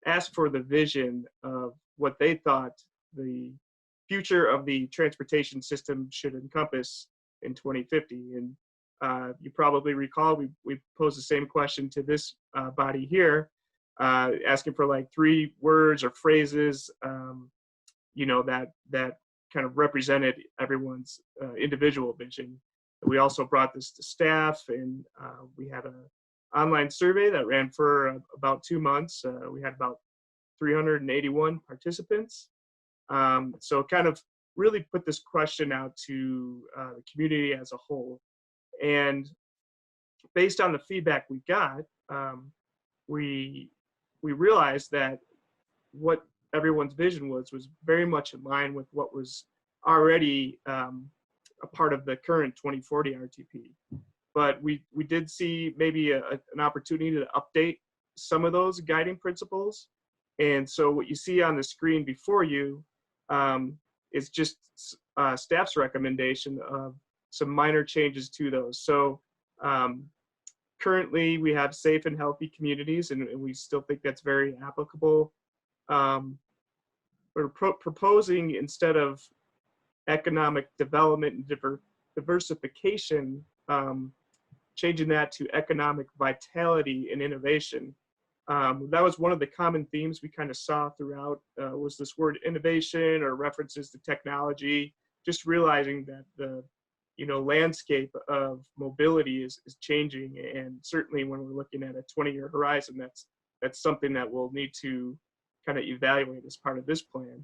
[SPEAKER 1] ask for the vision of what they thought the future of the transportation system should encompass in 2050. And you probably recall we posed the same question to this body here, asking for like 3 words or phrases, that kind of represented everyone's individual vision. We also brought this to staff, and we had an online survey that ran for about 2 months. We had about 381 participants. So kind of really put this question out to the community as a whole. And based on the feedback we got, we realized that what everyone's vision was very much in line with what was already a part of the current 2040 RTP. But we did see maybe an opportunity to update some of those guiding principles. And so what you see on the screen before you is just staff's recommendation of some minor changes to those. So currently we have safe and healthy communities, and we still think that's very applicable. we're proposing, instead of economic development and diversification, changing that to economic vitality and innovation. That was one of the common themes we kind of saw throughout, was this word innovation or references to technology, just realizing that the landscape of mobility is changing. And certainly when we're looking at a 20-year horizon, that's something that we'll need to kind of evaluate as part of this plan.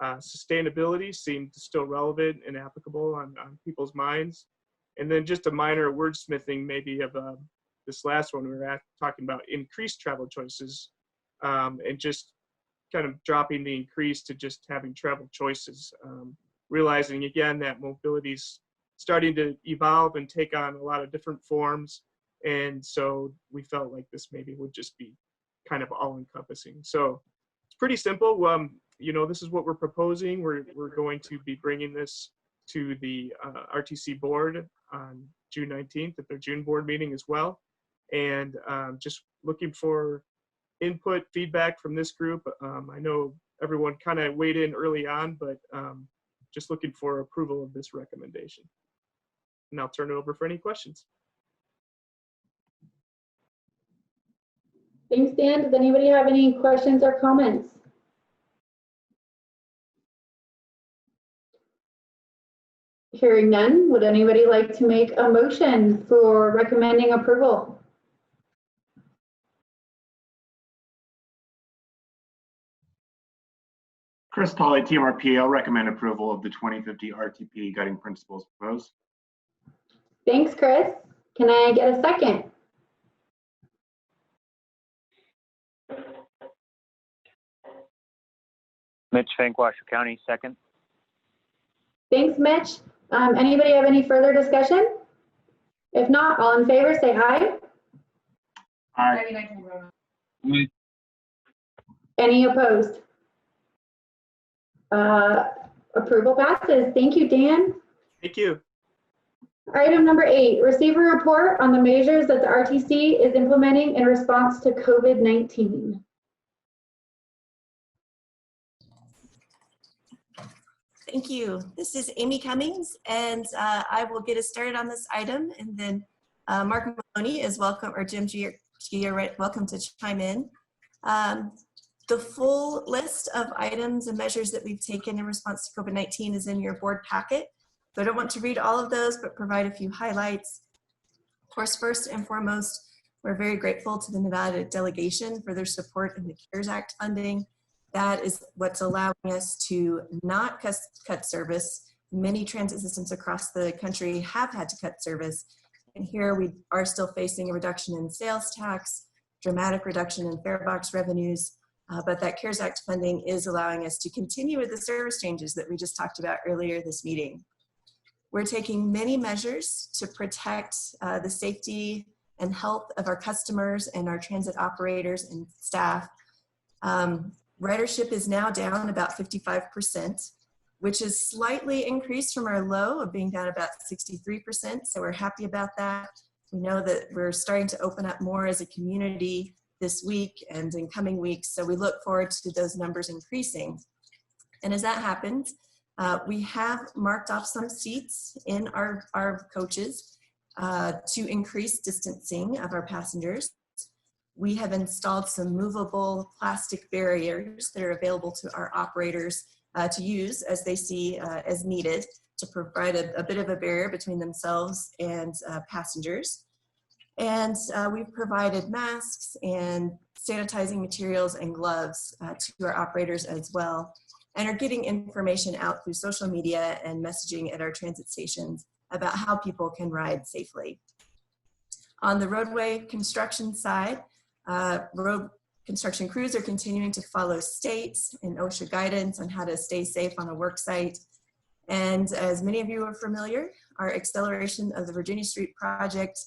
[SPEAKER 1] Sustainability seemed still relevant and applicable on people's minds. And then just a minor wordsmithing maybe of this last one, we were talking about increased travel choices, and just kind of dropping the increase to just having travel choices, realizing again that mobility is starting to evolve and take on a lot of different forms. And so we felt like this maybe would just be kind of all encompassing. So it's pretty simple. This is what we're proposing. We're going to be bringing this to the RTC board on June 19th at their June board meeting as well. And just looking for input, feedback from this group. I know everyone kind of weighed in early on, but just looking for approval of this recommendation. And I'll turn it over for any questions.
[SPEAKER 6] Thanks, Dan. Does anybody have any questions or comments? Hearing none, would anybody like to make a motion for recommending approval?
[SPEAKER 4] Chris Tolley, TMRP, I'll recommend approval of the 2050 RTP guiding principles proposed.
[SPEAKER 6] Thanks, Chris. Can I get a second?
[SPEAKER 13] Mitch Fink, Washoe County, second.
[SPEAKER 6] Thanks, Mitch. Anybody have any further discussion? If not, all in favor, say aye.
[SPEAKER 4] Aye.
[SPEAKER 6] Any opposed? Approval passes. Thank you, Dan.
[SPEAKER 1] Thank you.
[SPEAKER 6] Item number 8, receive a report on the measures that the RTC is implementing in response to COVID-19.
[SPEAKER 11] Thank you. This is Amy Cummings, and I will get us started on this item, and then Mark Maloney is welcome, or Jim G, you're welcome to chime in. The full list of items and measures that we've taken in response to COVID-19 is in your board packet. So I don't want to read all of those, but provide a few highlights. Of course, first and foremost, we're very grateful to the Nevada delegation for their support in the CARES Act funding. That is what's allowing us to not cut service. Many transit systems across the country have had to cut service. And here we are still facing a reduction in sales tax, dramatic reduction in fare box revenues, but that CARES Act funding is allowing us to continue with the service changes that we just talked about earlier this meeting. We're taking many measures to protect the safety and health of our customers and our transit operators and staff. Ridership is now down about 55%, which is slightly increased from our low of being down about 63%. So we're happy about that. We know that we're starting to open up more as a community this week and in coming weeks. So we look forward to those numbers increasing. And as that happens, we have marked off some seats in our coaches to increase distancing of our passengers. We have installed some movable plastic barriers that are available to our operators to use as they see as needed to provide a bit of a barrier between themselves and passengers. And we've provided masks and sanitizing materials and gloves to our operators as well, and are getting information out through social media and messaging at our transit stations about how people can ride safely. On the roadway construction side, road construction crews are continuing to follow state and OSHA guidance on how to stay safe on a work site. And as many of you are familiar, our acceleration of the Virginia Street project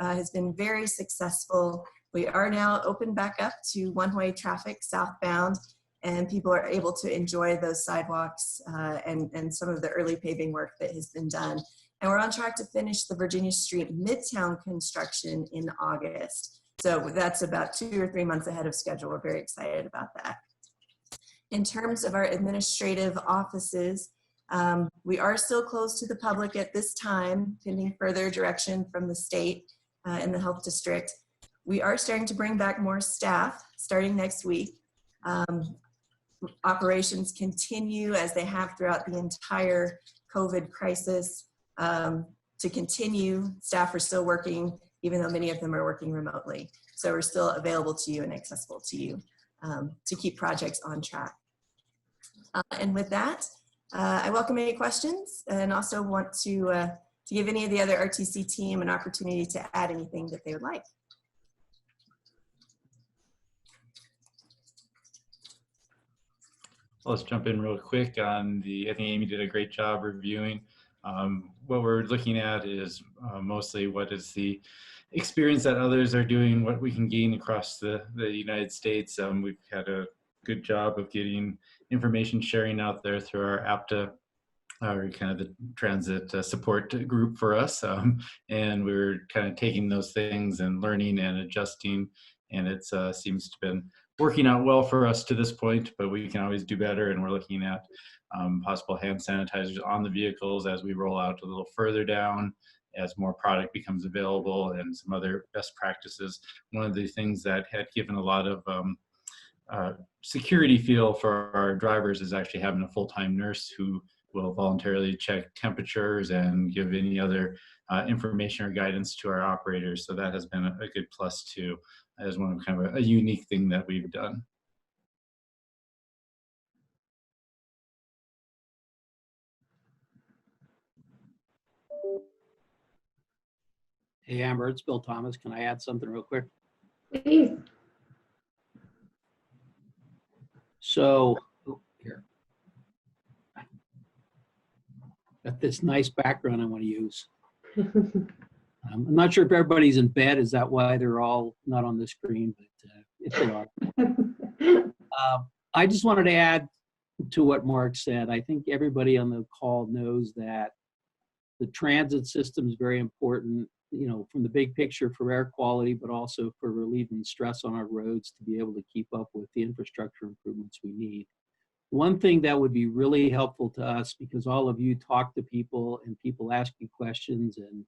[SPEAKER 11] has been very successful. We are now open back up to one-way traffic southbound, and people are able to enjoy those sidewalks and some of the early paving work that has been done. And we're on track to finish the Virginia Street Midtown construction in August. So that's about 2 or 3 months ahead of schedule. We're very excited about that. In terms of our administrative offices, we are still closed to the public at this time, pending further direction from the state and the health district. We are starting to bring back more staff starting next week. Operations continue as they have throughout the entire COVID crisis to continue. Staff are still working, even though many of them are working remotely. So we're still available to you and accessible to you to keep projects on track. And with that, I welcome any questions and also want to give any of the other RTC team an opportunity to add anything that they would like.
[SPEAKER 14] Let's jump in real quick on I think Amy did a great job reviewing. What we're looking at is mostly what is the experience that others are doing, what we can gain across the United States. We've had a good job of getting information sharing out there through our APTA, or kind of the transit support group for us. And we're kind of taking those things and learning and adjusting, and it seems to have been working out well for us to this point, but we can always do better. And we're looking at possible hand sanitizers on the vehicles as we roll out a little further down, as more product becomes available, and some other best practices. One of the things that had given a lot of security feel for our drivers is actually having a full-time nurse who will voluntarily check temperatures and give any other information or guidance to our operators. So that has been a good plus too, as one of kind of a unique thing that we've done.
[SPEAKER 15] Hey, Amber, it's Bill Thomas. Can I add something real quick?
[SPEAKER 6] Please.
[SPEAKER 15] So, here. Got this nice background I want to use. I'm not sure if everybody's in bed. Is that why they're all not on the screen? But if they are. I just wanted to add to what Mark said. I think everybody on the call knows that the transit system is very important, you know, from the big picture for air quality, but also for relieving stress on our roads to be able to keep up with the infrastructure improvements we need. One thing that would be really helpful to us, because all of you talk to people and people ask you questions, and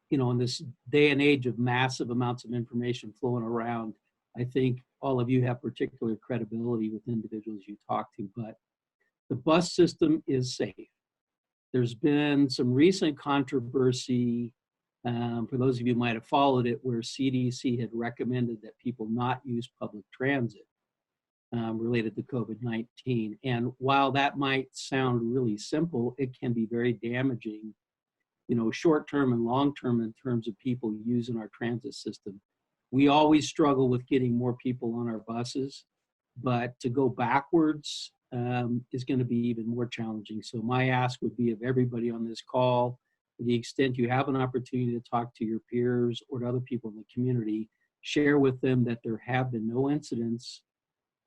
[SPEAKER 15] you know, in this day and age of massive amounts of information flowing around, I think all of you have particular credibility with individuals you talk to. But the bus system is safe. There's been some recent controversy, for those of you who might have followed it, where CDC had recommended that people not use public transit related to COVID-19. And while that might sound really simple, it can be very damaging, you know, short-term and long-term in terms of people using our transit system. We always struggle with getting more people on our buses, but to go backwards is going to be even more challenging. So my ask would be of everybody on this call, to the extent you have an opportunity to talk to your peers or to other people in the community, share with them that there have been no incidents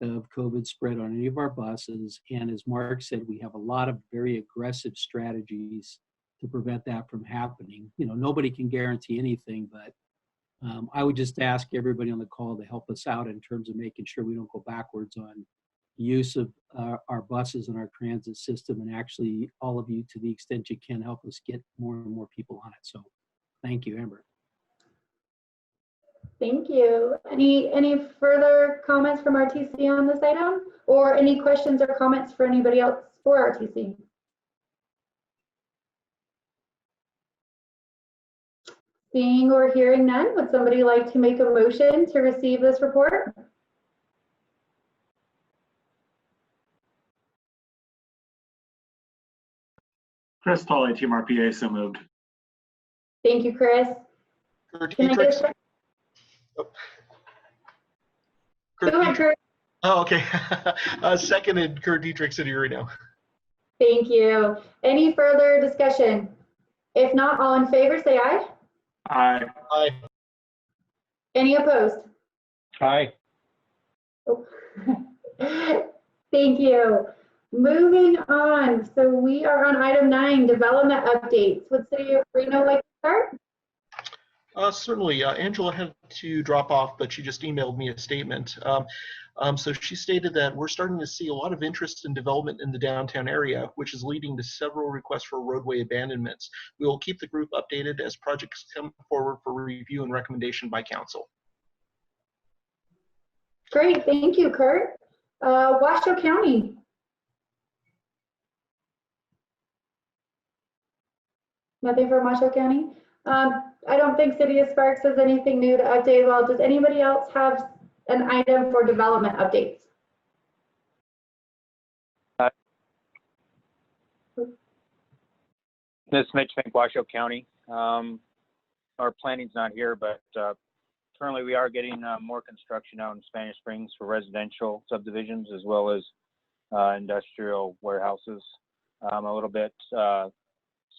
[SPEAKER 15] of COVID spread on any of our buses. And as Mark said, we have a lot of very aggressive strategies to prevent that from happening. You know, nobody can guarantee anything, but I would just ask everybody on the call to help us out in terms of making sure we don't go backwards on use of our buses and our transit system, and actually all of you, to the extent you can, help us get more and more people on it. So thank you, Amber.
[SPEAKER 6] Thank you. Any further comments from RTC on this item, or any questions or comments for anybody else for RTC? Seeing or hearing none, would somebody like to make a motion to receive this report?
[SPEAKER 4] Chris Tolley, Team RPA, so moved.
[SPEAKER 6] Thank you, Chris. Can I get a Go ahead, Kurt.
[SPEAKER 7] Oh, okay. Seconded, Kurt Dietrich, City of Reno.
[SPEAKER 6] Thank you. Any further discussion? If not, all in favor, say aye.
[SPEAKER 4] Aye.
[SPEAKER 7] Aye.
[SPEAKER 6] Any opposed?
[SPEAKER 10] Aye.
[SPEAKER 6] Oh. Thank you. Moving on. So we are on item 9, development updates. Would City of Reno like to start?
[SPEAKER 7] Certainly. Angela had to drop off, but she just emailed me a statement. So she stated that we're starting to see a lot of interest in development in the downtown area, which is leading to several requests for roadway abandonments. We will keep the group updated as projects come forward for review and recommendation by council.
[SPEAKER 6] Great, thank you, Kurt. Washoe County. Nothing from Washoe County. I don't think City of Sparks has anything new to update. Well, does anybody else have an item for development updates?
[SPEAKER 13] This is Mitch Fink, Washoe County. Our planning's not here, but currently we are getting more construction out in Spanish Springs for residential subdivisions as well as industrial warehouses. A little bit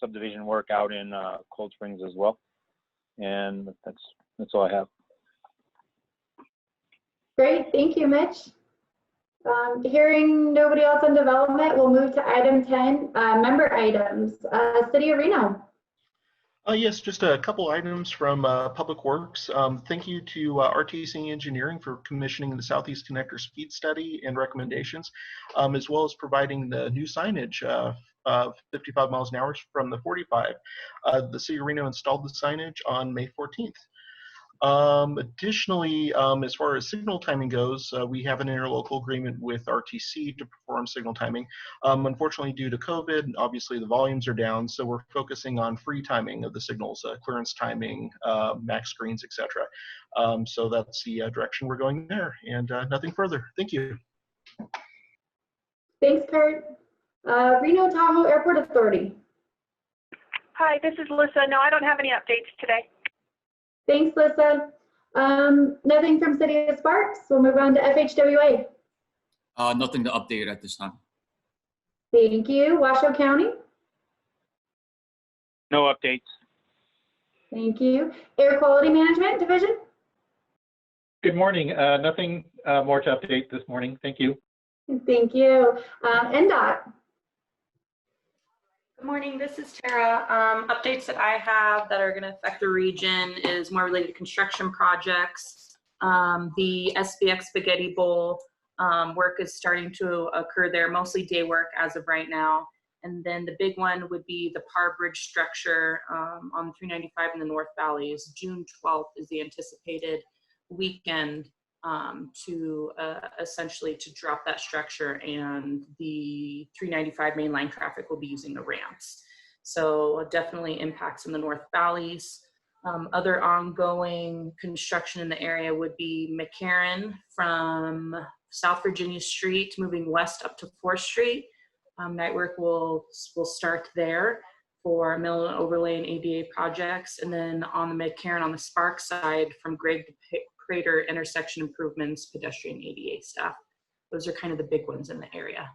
[SPEAKER 13] subdivision work out in Cold Springs as well. And that's all I have.
[SPEAKER 6] Great, thank you, Mitch. Hearing nobody else on development, we'll move to item 10, member items. City of Reno.
[SPEAKER 7] Yes, just a couple items from Public Works. Thank you to RTC Engineering for commissioning the Southeast Connector Speed Study and recommendations, as well as providing the new signage of 55 miles an hour from the 45. The City of Reno installed the signage on May 14th. Additionally, as far as signal timing goes, we have an interlocal agreement with RTC to perform signal timing. Unfortunately, due to COVID, obviously the volumes are down, so we're focusing on free timing of the signals, clearance timing, max screens, etc. So that's the direction we're going there, and nothing further. Thank you.
[SPEAKER 6] Thanks, Kurt. Reno Tahoe Airport Authority.
[SPEAKER 16] Hi, this is Alyssa. No, I don't have any updates today.
[SPEAKER 6] Thanks, Lisa. Nothing from City of Sparks. We'll move on to FHWA.
[SPEAKER 17] Nothing to update at this time.
[SPEAKER 6] Thank you. Washoe County.
[SPEAKER 13] No updates.
[SPEAKER 6] Thank you. Air Quality Management Division.
[SPEAKER 10] Good morning. Nothing more to update this morning. Thank you.
[SPEAKER 6] Thank you. NDOT.
[SPEAKER 18] Good morning, this is Tara. Updates that I have that are going to affect the region is more related to construction projects. The SBX Spaghetti Bowl work is starting to occur there, mostly day work as of right now. And then the big one would be the Par Bridge structure on 395 in the North Valleys. June 12th is the anticipated weekend to essentially to drop that structure, and the 395 mainline traffic will be using the ramps. So definitely impacts in the North Valleys. Other ongoing construction in the area would be McCarran from South Virginia Street moving west up to 4th Street. Night work will start there for mill and overlay and ADA projects. And then on the McCarran on the Spark side from Gregg to Crater intersection improvements, pedestrian ADA stuff. Those are kind of the big ones in the area.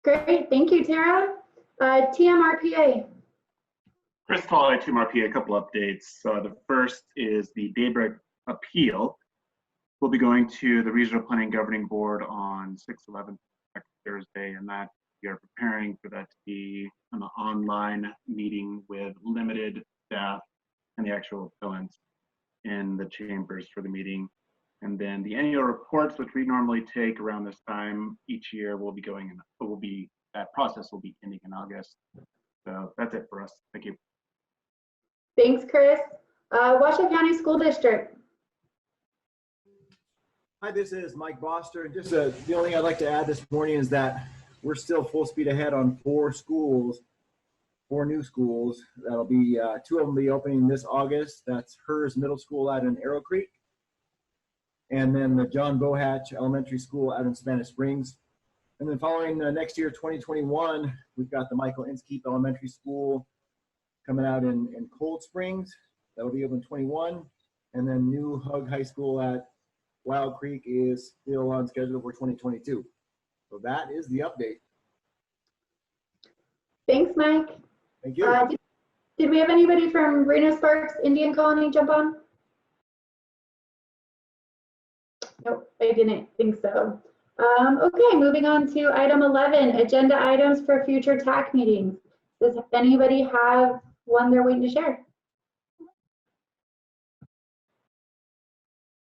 [SPEAKER 6] Great, thank you, Tara. TMRPA.
[SPEAKER 4] Chris Tolley, TMRPA, a couple updates. The first is the Daybreak appeal. We'll be going to the Regional Planning Governing Board on 6/11 next Thursday, and that we are preparing for that to be an online meeting with limited staff and the actual appellants in the chambers for the meeting. And then the annual reports, which we normally take around this time each year, will be going in, that process will be ending in August. So that's it for us. Thank you.
[SPEAKER 6] Thanks, Chris. Washoe County School District.
[SPEAKER 19] Hi, this is Mike Boster. Just the only thing I'd like to add this morning is that we're still full speed ahead on 4 new schools. That'll be 2 of them will be opening this August. That's Hers Middle School out in Arrow Creek, and then the John Bohatch Elementary School out in Spanish Springs. And then following next year, 2021, we've got the Michael Inskeep Elementary School coming out in Cold Springs. That'll be open 21, and then New Hug High School at Wild Creek is still on schedule for 2022. So that is the update.
[SPEAKER 6] Thanks, Mike.
[SPEAKER 19] Thank you.
[SPEAKER 6] Did we have anybody from Reno Sparks Indian Colony jump on? Nope, I didn't think so. Okay, moving on to item 11, agenda items for future TAC meetings. Does anybody have one they're waiting to share?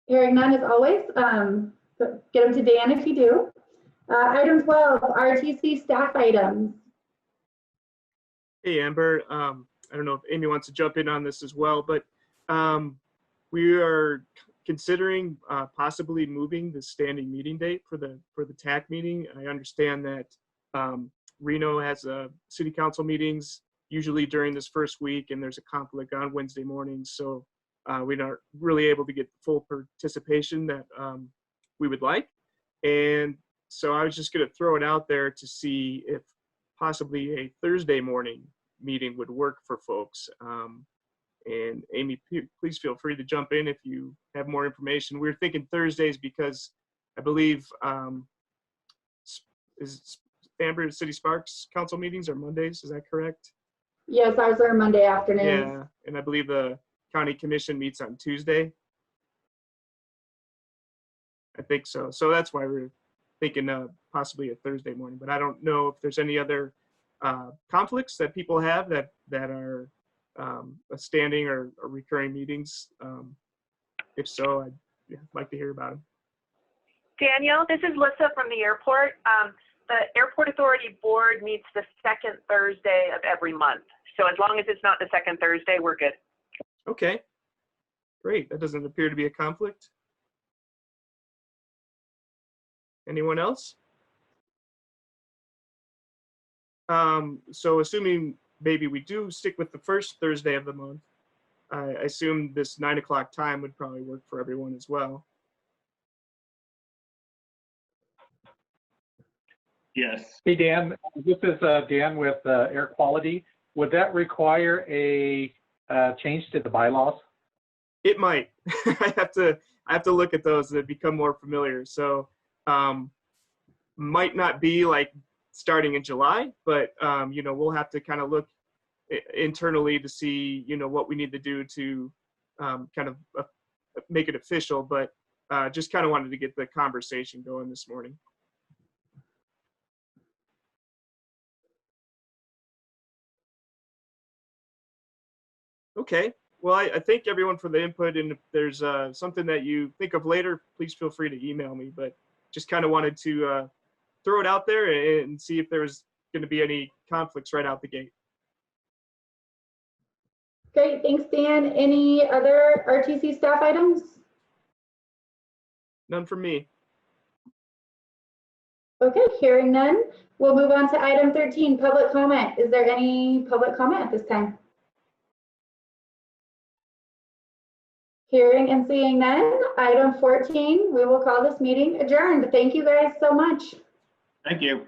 [SPEAKER 6] Hearing none as always, get them to Dan if you do. Item 12, RTC staff items.
[SPEAKER 1] Hey, Amber. I don't know if Amy wants to jump in on this as well, but we are considering possibly moving the standing meeting date for the TAC meeting. I understand that Reno has city council meetings usually during this first week, and there's a conflict on Wednesday mornings, so we're not really able to get full participation that we would like. And so I was just going to throw it out there to see if possibly a Thursday morning meeting would work for folks. And Amy, please feel free to jump in if you have more information. We're thinking Thursdays because I believe is Amber, City Sparks council meetings are Mondays. Is that correct?
[SPEAKER 6] Yes, ours are Monday afternoons.
[SPEAKER 1] Yeah, and I believe the county commission meets on Tuesday. I think so. So that's why we're thinking possibly a Thursday morning. But I don't know if there's any other conflicts that people have that are a standing or recurring meetings. If so, I'd like to hear about them.
[SPEAKER 16] Danielle, this is Lissa from the airport. The Airport Authority Board meets the second Thursday of every month. So as long as it's not the second Thursday, we're good.
[SPEAKER 1] Okay, great. That doesn't appear to be a conflict. Anyone else? So assuming maybe we do stick with the first Thursday of the month, I assume this 9 o'clock time would probably work for everyone as well.
[SPEAKER 4] Yes.
[SPEAKER 10] Hey, Dan, this is Dan with Air Quality. Would that require a change to the bylaws?
[SPEAKER 1] It might. I have to look at those that become more familiar. So might not be like starting in July, but you know, we'll have to kind of look internally to see, you know, what we need to do to kind of make it official. But just kind of wanted to get the conversation going this morning. Okay, well, I thank everyone for the input, and if there's something that you think of later, please feel free to email me, but just kind of wanted to throw it out there and see if there was going to be any conflicts right out the gate.
[SPEAKER 6] Great, thanks, Dan. Any other RTC staff items?
[SPEAKER 1] None from me.
[SPEAKER 6] Okay, hearing none, we'll move on to item 13, public comment. Is there any public comment at this time? Hearing and seeing none, item 14, we will call this meeting adjourned. Thank you guys so much.
[SPEAKER 4] Thank you.